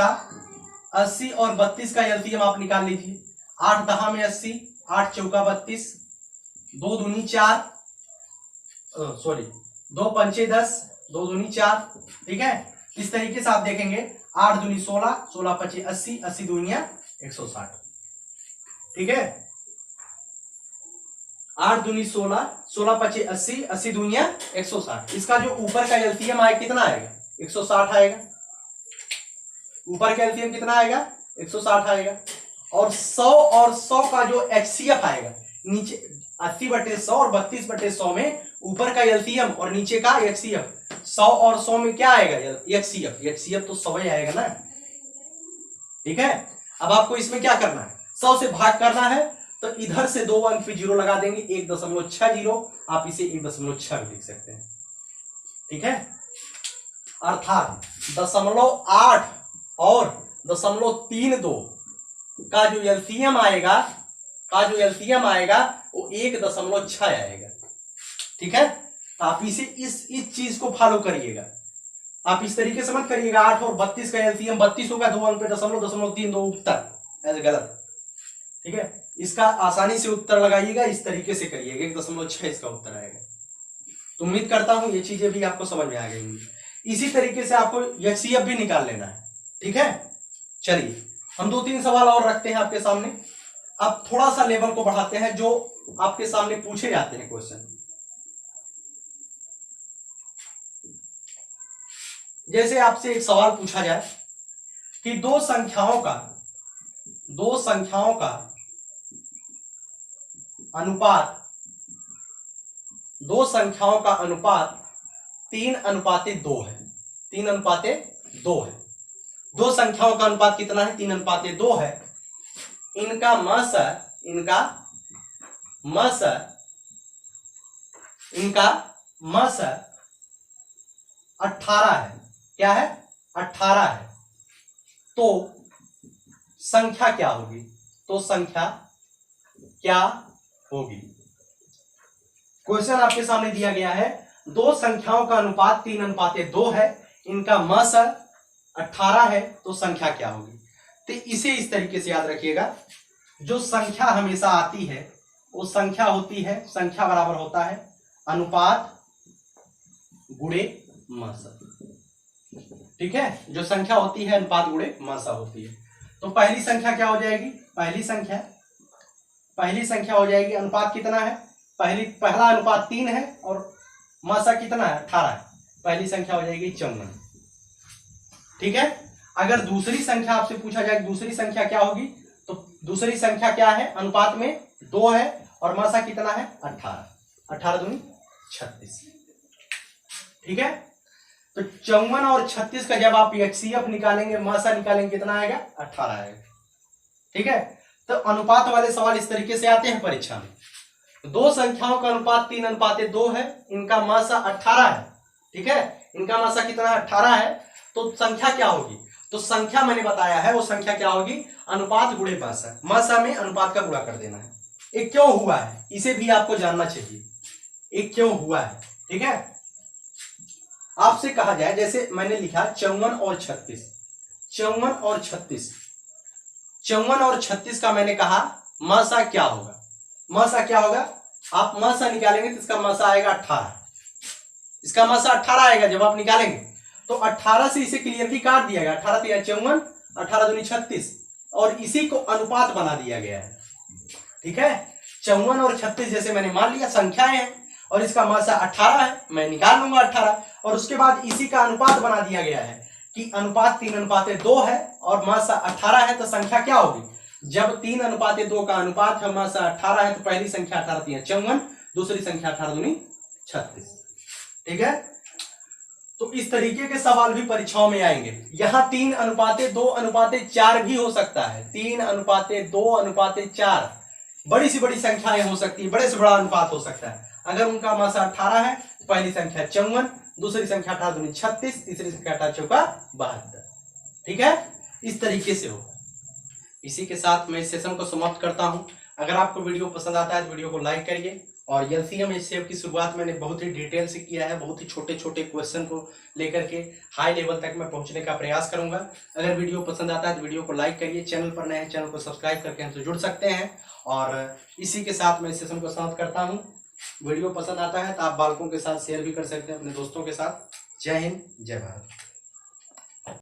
का एलसीएम आप निकाल लीजिए। 8 10 में 80, 8 चौका 32, 2 दूनी 4, सॉरी 2 पंचे 10, 2 दूनी 4। ठीक है, इस तरीके से आप देखेंगे 8 दूनी 16, 16 पचे 80, 80 दूनिया 160। ठीक है, 8 दूनी 16, 16 पचे 80, 80 दूनिया 160। इसका जो ऊपर का एलसीएम आएगा कितना आएगा? 160 आएगा। ऊपर का एलसीएम कितना आएगा? 160 आएगा। और 100 का जो एचसीएफ आएगा नीचे, 80/100 और 32/100 में ऊपर का एलसीएम और नीचे का एचसीएफ, 100 और 100 में क्या आएगा? एचसीएफ तो 100 ही आएगा ना। ठीक है, अब आपको इसमें क्या करना है? 100 से भाग करना है, तो इधर से 2 अंक पे 0 लगा देंगे, 1.60। आप इसे 1.6 लिख सकते हैं। ठीक है, अर्थात 0.8 और 0.32 का जो एलसीएम आएगा वो 1.6 आएगा। ठीक है, तो आप इसे इस चीज को फॉलो करिएगा। आप इस तरीके से मत करिएगा 8 और 32 का एलसीएम 32 होगा, 2 अंक पे 0.32 उत्तर, ऐसे गलत। ठीक है, इसका आसानी से उत्तर लगाइएगा, इस तरीके से करिएगा, 1.6 इसका उत्तर आएगा। तो उम्मीद करता हूं ये चीजें भी आपको समझ में आ गई। इसी तरीके से आपको एचसीएफ भी निकाल लेना है। ठीक है, चलिए हम 2-3 सवाल और रखते हैं आपके सामने। अब थोड़ा सा लेवल को बढ़ाते हैं, जो आपके सामने पूछे जाते हैं क्वेश्चन। जैसे आपसे एक सवाल पूछा जाए कि दो संख्याओं का अनुपात 3:2 है। 3:2 है। दो संख्याओं का अनुपात कितना है? 3:2 है। इनका मस 18 है। क्या है? 18 है। तो संख्या क्या होगी? क्वेश्चन आपके सामने दिया गया है, दो संख्याओं का अनुपात 3:2 है, इनका मस 18 है, तो संख्या क्या होगी? तो इसे इस तरीके से याद रखिएगा, जो संख्या हमेशा आती है वो संख्या होती है, संख्या बराबर होता है अनुपात गुणे मस। ठीक है, जो संख्या होती है अनुपात गुणे मासा होती है। तो पहली संख्या क्या हो जाएगी? पहली संख्या हो जाएगी, अनुपात कितना है? पहला अनुपात 3 है और मासा कितना है? 18 है। पहली संख्या हो जाएगी 54। ठीक है, अगर दूसरी संख्या आपसे पूछा जाए दूसरी संख्या क्या होगी, तो दूसरी संख्या क्या है? अनुपात में 2 है और मासा कितना है? 18। 18 दूनी 36। ठीक है, तो 54 और 36 का जब आप एचसीएफ निकालेंगे, मासा निकालेंगे, कितना आएगा? 18 आएगा। ठीक है, तो अनुपात वाले सवाल इस तरीके से आते हैं परीक्षा में। दो संख्याओं का अनुपात 3:2 है, इनका मासा 18 है। ठीक है, इनका मासा कितना है? 18 है। तो संख्या क्या होगी? तो संख्या मैंने बताया है, वो संख्या क्या होगी? अनुपात गुणे मासा। मासा में अनुपात का गुणा कर देना है। ये क्यों हुआ है, इसे भी आपको जानना चाहिए, ये क्यों हुआ है। ठीक है, आपसे कहा जाए, जैसे मैंने लिखा 54 और 36, 54 और 36 का मैंने कहा मासा क्या होगा? मासा क्या होगा? आप मासा निकालेंगे तो इसका मासा आएगा 18। इसका मासा 18 आएगा जब आप निकालेंगे, तो 18 से इसे क्लियरली काट दिया गया। 18 × 54, 18 दूनी 36, और इसी को अनुपात बना दिया गया है। ठीक है, 54 और 36 जैसे मैंने मान लिया संख्याएं हैं और इसका मासा 18 है, मैं निकाल लूंगा 18, और उसके बाद इसी का अनुपात बना दिया गया है कि अनुपात 3:2 है और मासा 18 है, तो संख्या क्या होगी? जब 3:2 का अनुपात है, मासा 18 है, तो पहली संख्या 18 3 54, दूसरी संख्या 18 दूनी 36। ठीक है, तो इस तरीके के सवाल भी परीक्षाओं में आएंगे। यहां 3:2:4 भी हो सकता है, 3:2:4 बड़ी से बड़ी संख्याएं हो सकती है, बड़े से बड़ा अनुपात हो सकता है। अगर उनका मासा 18 है, पहली संख्या 54, दूसरी संख्या 18 दूनी 36, तीसरी संख्या 18 चौका 72। ठीक है, इस तरीके से होगा। इसी के साथ मैं इस सेशन को समाप्त करता हूं। अगर आपको वीडियो पसंद आता है तो वीडियो को लाइक करिए, और एलसीएम एचसीएफ की शुरुआत मैंने बहुत ही डिटेल से किया है, बहुत ही छोटे छोटे क्वेश्चन को लेकर के हाई लेवल तक मैं पहुंचने का प्रयास करूंगा। अगर वीडियो पसंद आता है तो वीडियो को लाइक करिए, चैनल पर नए हैं चैनल को सब्सक्राइब करके हमसे जुड़ सकते हैं। और इसी के साथ मैं इस सेशन को समाप्त करता हूँ। वीडियो पसंद आता है तो आप बालकों के साथ शेयर भी कर सकते हैं, अपने दोस्तों के साथ। जय हिंद, जय भारत।